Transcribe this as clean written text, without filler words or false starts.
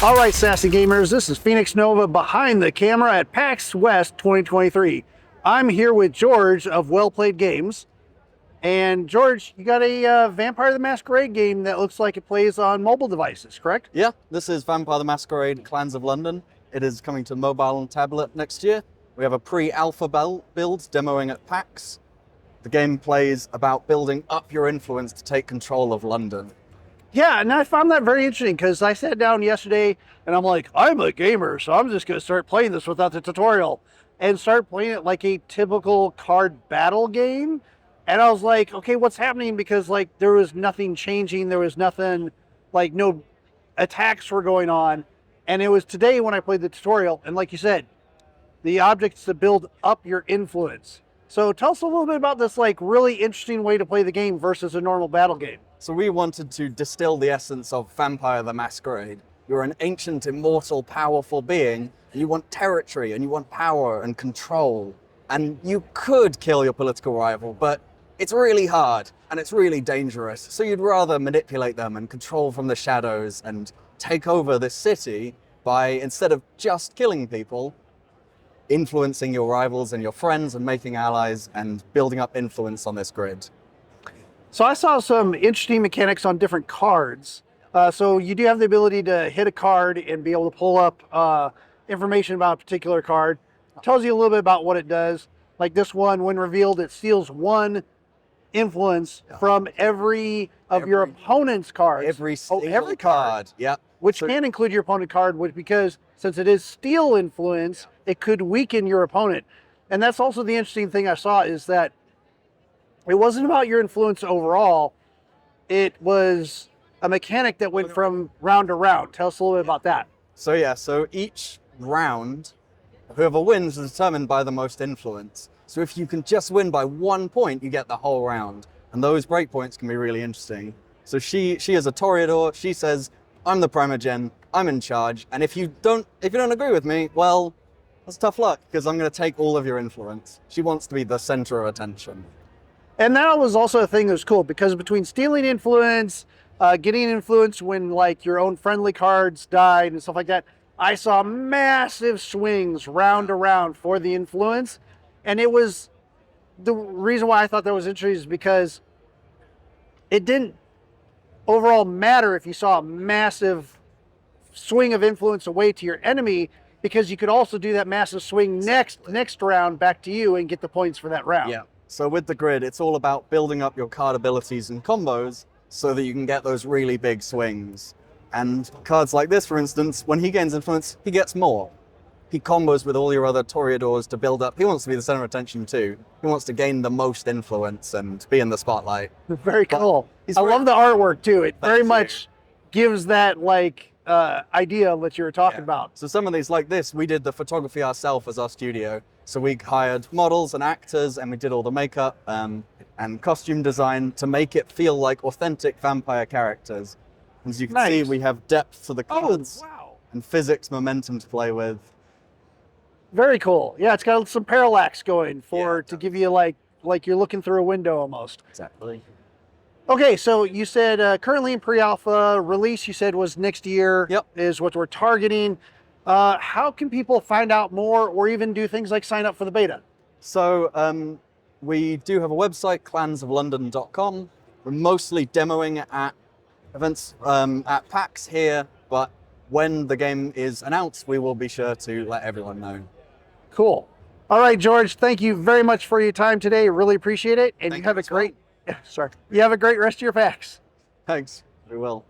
All right, Sassy Gamers, this is Phoenix Nova behind the camera at PAX West 2023. I'm here with George of Well Played Games. And George, you got a Vampire the Masquerade game that looks like it plays on mobile devices, correct? Yeah, this is Vampire the Masquerade Clans of London. It is coming to mobile and tablet next year. We have a pre-alpha build demoing at PAX. The game plays about building up your influence to take control of London. Yeah, and I found that very interesting because I sat down yesterday and I'm like, I'm a gamer, so I'm just going to start playing this without the tutorial and start playing it like a typical card battle game. And I was like, okay, what's happening? Because like there was nothing changing. There was nothing, like no attacks were going on. And it was today when I played the tutorial. And like you said, the object is to build up your influence. So tell us a little bit about this like really interesting way to play the game versus a normal battle game. So we wanted to distill the essence of Vampire the Masquerade. You're an ancient, immortal, powerful being, and you want territory, and you want power and control. And you could kill your political rival, but it's really hard, and it's really dangerous. So you'd rather manipulate them and control from the shadows and take over this city by, instead of just killing people, influencing your rivals and your friends and making allies and building up influence on this grid. So I saw some interesting mechanics on different cards. So you do have the ability to hit a card and be able to pull up information about a particular card. It tells you a little bit about what it does. Like this one, when revealed, it steals one influence from every your opponent's cards. Every card. Yep. Which can include your opponent card, because since it is steal influence, it could weaken your opponent. And that's also the interesting thing I saw is that it wasn't about your influence overall. It was a mechanic that went from round to round. Tell us a little bit about that. So each round, whoever wins is determined by the most influence. So if you can just win by 1 point, you get the whole round. And those breakpoints can be really interesting. So she is a Toreador. She says, I'm the Primogen, I'm in charge. And if you don't agree with me, well, that's tough luck, because I'm going to take all of your influence. She wants to be the center of attention. And that was also a thing that was cool, because between stealing influence, getting influence when like your own friendly cards died and stuff like that, I saw massive swings round to round for the influence. And it was the reason why I thought that was interesting is because it didn't overall matter if you saw a massive swing of influence away to your enemy, because you could also do that massive swing next round back to you and get the points for that round. Yeah. So with the grid, it's all about building up your card abilities and combos so that you can get those really big swings. And cards like this, for instance, when he gains influence, he gets more. He combos with all your other Toreadors to build up. He wants to be the center of attention too. He wants to gain the most influence and be in the spotlight. Very cool. I love the artwork too. It very much gives that like idea that you were talking about. So some of these like this, we did the photography ourselves as our studio. So we hired models and actors, and we did all the makeup and costume design to make it feel like authentic vampire characters. As you can see, we have depth to the cards and physics momentum to play with. Very cool. Yeah, it's got some parallax going to give you like you're looking through a window almost. Exactly. Okay, so you said currently in pre-alpha, release you said was next year. Yep. Is what we're targeting. How can people find out more or even do things like sign up for the beta? So we do have a website, clansoflondon.com. We're mostly demoing at events at PAX here, but when the game is announced, we will be sure to let everyone know. Cool. All right, George, thank you very much for your time today. Really appreciate it. And you have a great rest of your PAX. Thanks. We will.